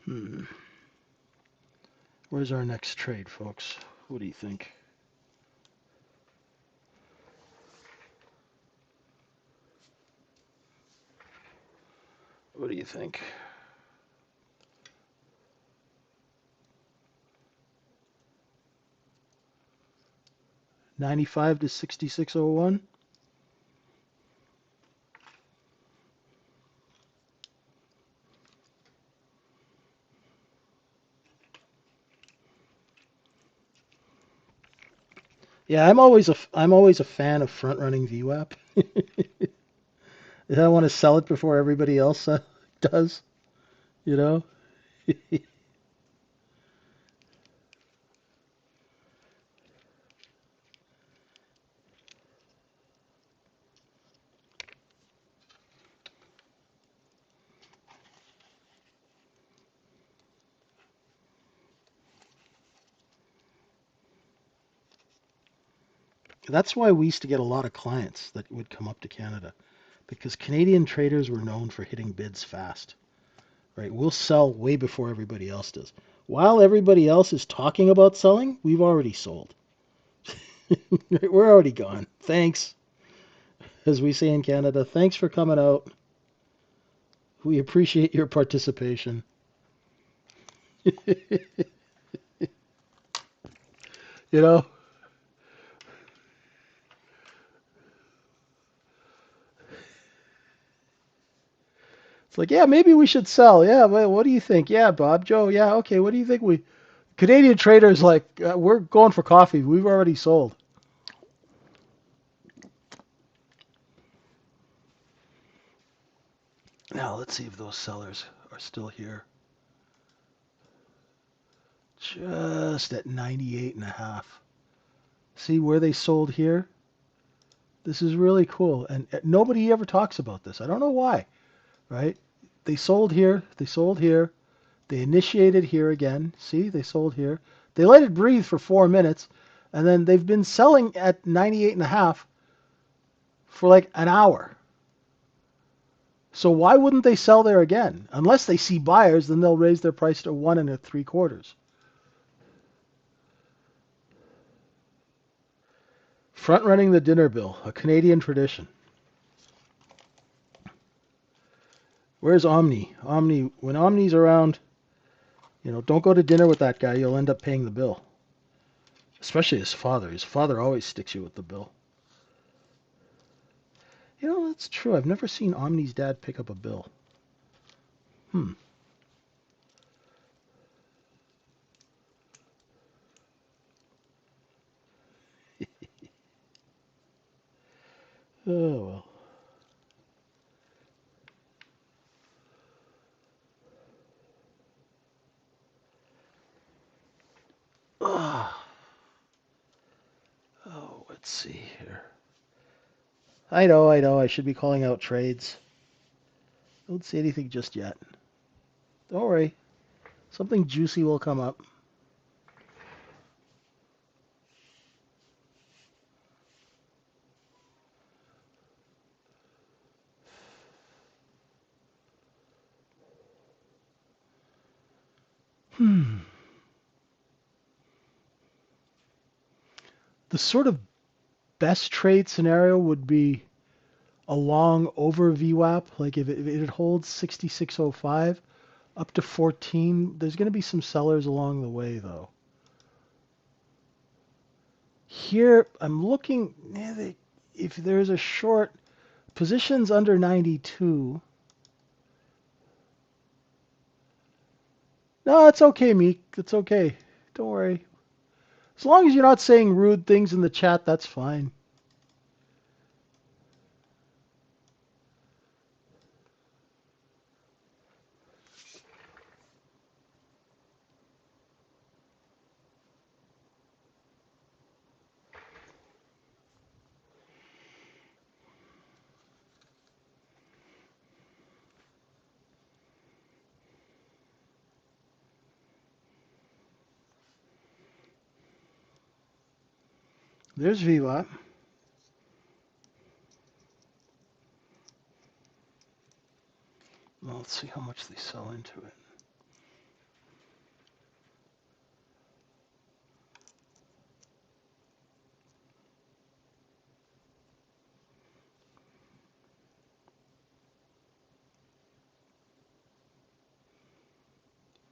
Hmm. Where's our next trade, folks? What do you think? What do you think? 95 to 6601? Yeah, I'm always a fan of front running VWAP. I want to sell it before everybody else does, you know? That's why we used to get a lot of clients that would come up to Canada because Canadian traders were known for hitting bids fast, right? We'll sell way before everybody else does. While everybody else is talking about selling, we've already sold. We're already gone. Thanks, as we say in Canada. Thanks for coming out. We appreciate your participation. You know, it's like, yeah, maybe we should sell. Yeah, well, what do you think? Yeah, Bob, Joe, yeah, okay. What do you think? We Canadian traders like we're going for coffee. We've already sold. Now let's see if those sellers are still here. Just at 98 and a half. See where they sold here? This is really cool. And nobody ever talks about this. I don't know why, right? They sold here. They sold here. They initiated here again. See, they sold here. They let it breathe for 4 minutes. And then they've been selling at 98 and a half for like an hour. So why wouldn't they sell there again? Unless they see buyers, then they'll raise their price to 1 3/4. Front running the dinner bill, a Canadian tradition. Where's Omni? Omni, when Omni's around, don't go to dinner with that guy. You'll end up paying the bill. Especially his father. His father always sticks you with the bill. That's true. I've never seen Omni's dad pick up a bill. Hmm. Oh, well. Oh, let's see here. I know. I should be calling out trades. Don't see anything just yet. Don't worry. Something juicy will come up. Hmm. The sort of best trade scenario would be a long over VWAP. Like if it holds 6605 up to 14, there's going to be some sellers along the way, though. Here, I'm looking, if there's a short, positions under 92. No, it's okay, Meek. It's okay. Don't worry. As long as you're not saying rude things in the chat, that's fine. There's VWAP. Well, let's see how much they sell into it.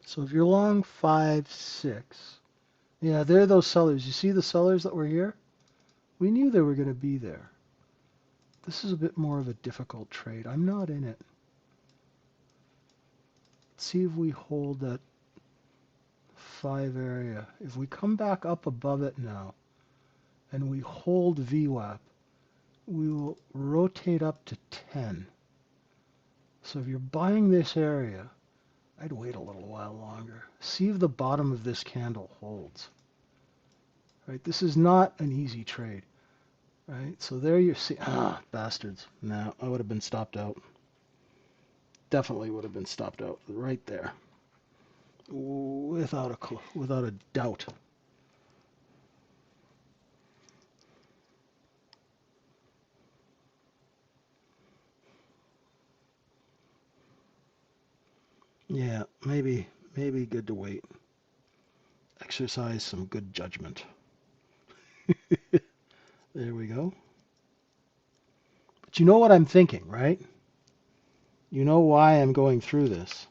So if you're long 5, 6, yeah, they're those sellers. You see the sellers that were here? We knew they were going to be there. This is a bit more of a difficult trade. I'm not in it. Let's see if we hold that 5 area. If we come back up above it now and we hold VWAP, we will rotate up to 10. So if you're buying this area, I'd wait a little while longer. See if the bottom of this candle holds. Right? This is not an easy trade. Right? So there you see, bastards. No, I would have been stopped out. Definitely would have been stopped out right there. Without a doubt. Yeah, maybe good to wait. Exercise some good judgment. There we go. But you know what I'm thinking, right? You know why I'm going through this.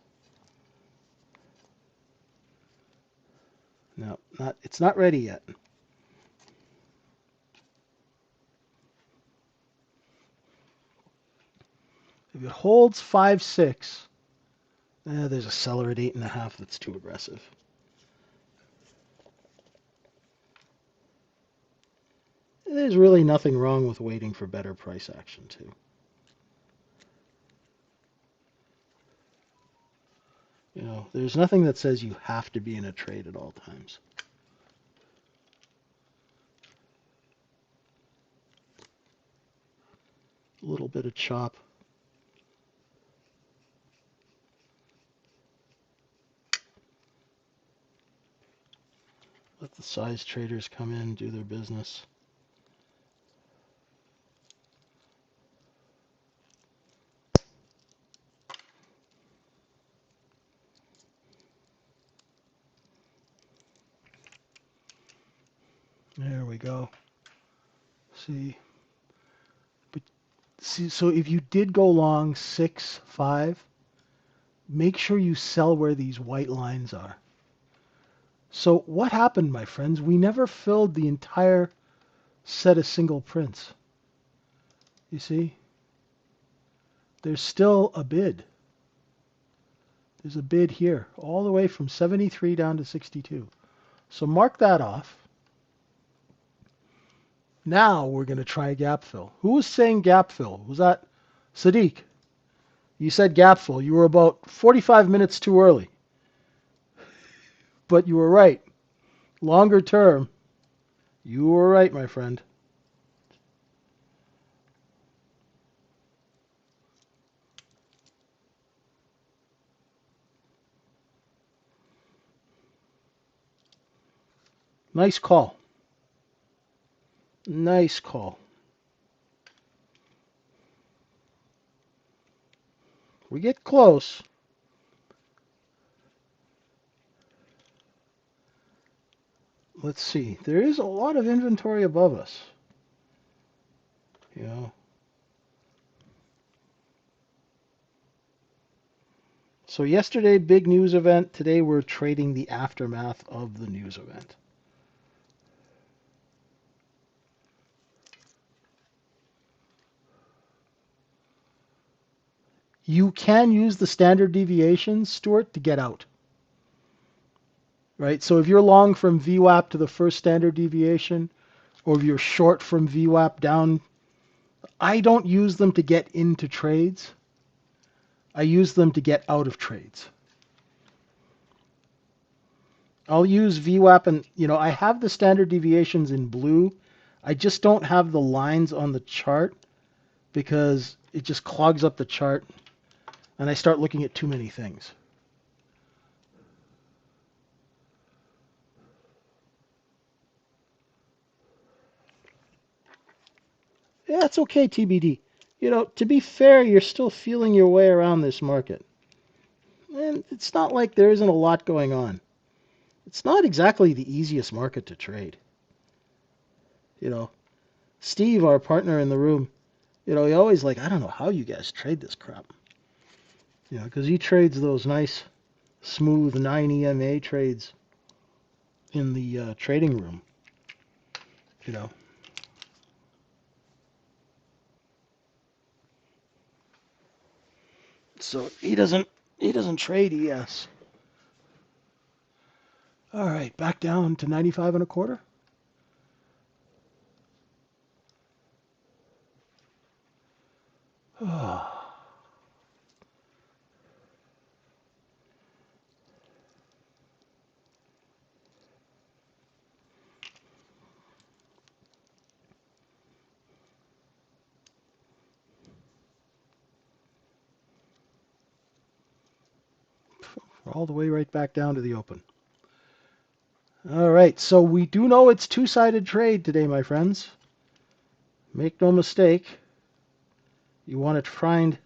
No, it's not ready yet. If it holds 5, 6, there's a seller at 8.5 that's too aggressive. There's really nothing wrong with waiting for better price action too. You know, there's nothing that says you have to be in a trade at all times. A little bit of chop. Let the size traders come in, do their business. There we go. See, but see, so if you did go long 6, 5, make sure you sell where these white lines are. So what happened, my friends? We never filled the entire set of single prints. You see? There's still a bid. There's a bid here, all the way from 73 down to 62. So mark that off. Now we're going to try gap fill. Who was saying gap fill? Was that Sadiq? You said gap fill. You were about 45 minutes too early. But you were right. Longer term, you were right, my friend. Nice call. Nice call. We get close. Let's see. There is a lot of inventory above us. You know. So yesterday, big news event. Today we're trading the aftermath of the news event. You can use the standard deviations, Stuart, to get out. Right? So if you're long from VWAP to the first standard deviation, or if you're short from VWAP down, I don't use them to get into trades. I use them to get out of trades. I'll use VWAP and, I have the standard deviations in blue. I just don't have the lines on the chart because it just clogs up the chart and I start looking at too many things. Yeah, it's okay, TBD. To be fair, you're still feeling your way around this market. And it's not like there isn't a lot going on. It's not exactly the easiest market to trade. You know, Steve, our partner in the room, he always I don't know how you guys trade this crap. Because he trades those nice, smooth 9 EMA trades in the trading room. You know, so he doesn't trade ES. All right, back down to 95 and a quarter. Oh, all the way right back down to the open. All right, so we do know it's two-sided trade today, my friends. Make no mistake. You want to find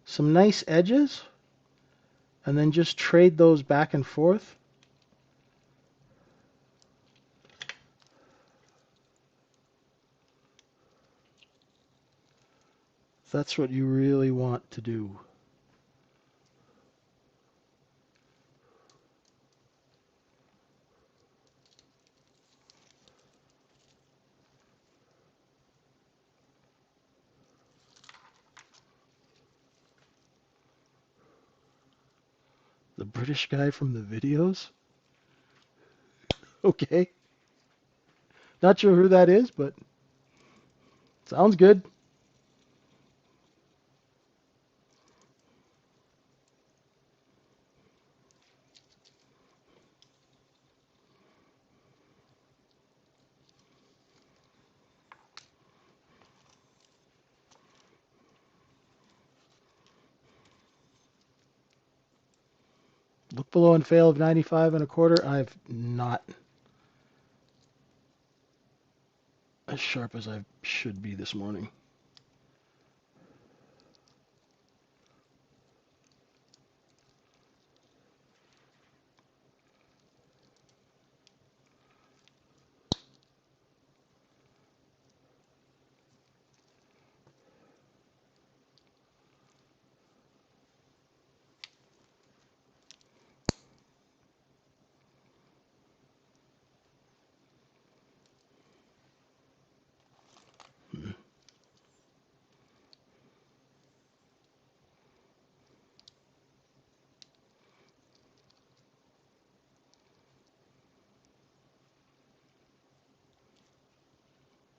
some nice edges and then just trade those back and forth. That's what you really want to do. The British guy from the videos? Okay. Not sure who that is, but sounds good. Look below and fail of 95 and a quarter. I've not as sharp as I should be this morning.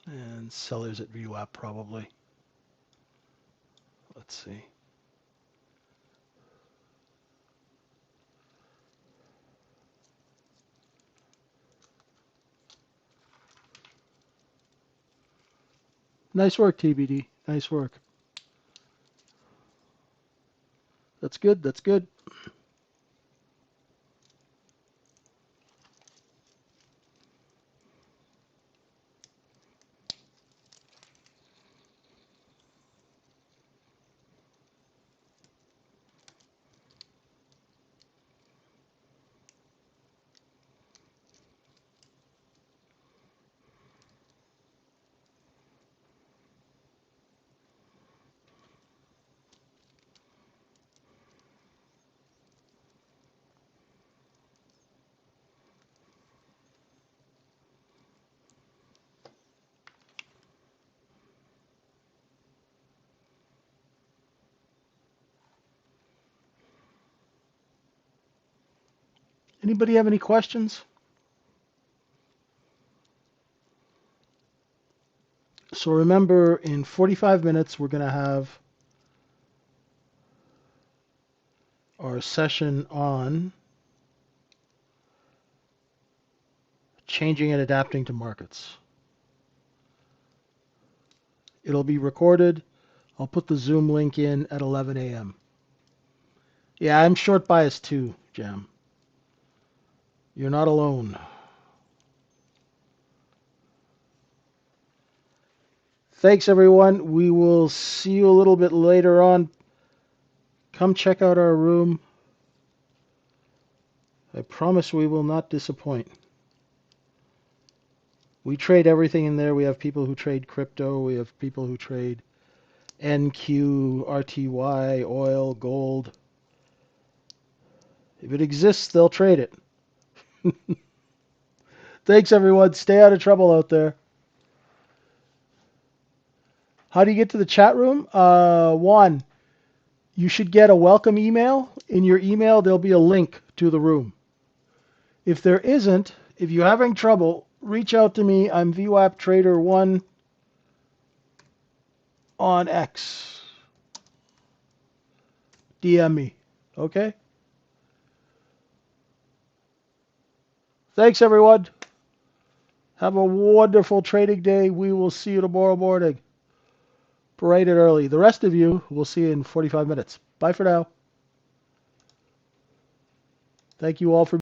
And sellers at VWAP probably. Let's see. Nice work, TBD. Nice work. That's good. That's good. Anybody have any questions? So remember, in 45 minutes, we're going to have our session on changing and adapting to markets. It'll be recorded. I'll put the Zoom link in at 11 a.m. Yeah, I'm short biased too, Jam. You're not alone. Thanks, everyone. We will see you a little bit later on. Come check out our room. I promise we will not disappoint. We trade everything in there. We have people who trade crypto. We have people who trade NQ, RTY, oil, gold. If it exists, they'll trade it. Thanks, everyone. Stay out of trouble out there. How do you get to the chat room? One, you should get a welcome email. In your email, there'll be a link to the room. If there isn't, if you're having trouble, reach out to me. I'm vwaptrader1 on X. DM me. Okay? Thanks, everyone. Have a wonderful trading day. We will see you tomorrow morning. Bright and early. The rest of you, we'll see you in 45 minutes. Bye for now. Thank you all for